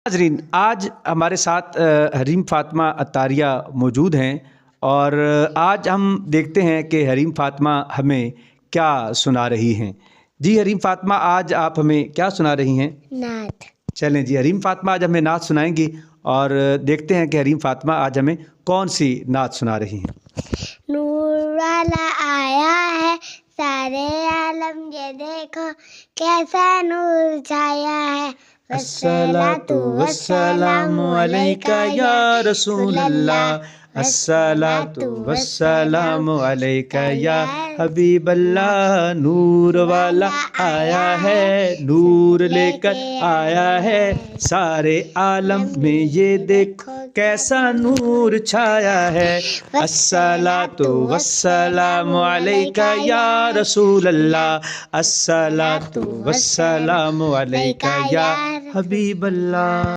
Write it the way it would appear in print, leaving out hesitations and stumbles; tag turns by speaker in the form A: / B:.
A: ناظرین، آج ہمارے ساتھ حریم فاطمہ عطاریہ موجود ہیں اور آج ہم دیکھتے ہیں کہ حریم فاطمہ ہمیں کیا سنا رہی ہیں۔ جی حریم فاطمہ، آج آپ ہمیں کیا سنا رہی ہیں؟
B: نعت۔
A: چلیں جی، حریم فاطمہ آج ہمیں نعت سنائیں گی اور دیکھتے ہیں کہ حریم فاطمہ آج ہمیں کون سی نعت سنا رہی ہیں۔
B: نور والا آیا ہے سارے عالم، یہ دیکھو کیسا نور چھایا ہے۔
A: الصلاۃ والسلام علیکہ یا رسول اللہ، الصلاۃ والسلام علیکہ یا حبیب اللہ۔ نور والا آیا ہے، نور لے کر آیا ہے سارے عالم میں، یہ دیکھو کیسا نور چھایا ہے۔ الصلاۃ والسلام علیکہ یا رسول اللہ، الصلاۃ والسلام علیکہ یا حبیب اللہ۔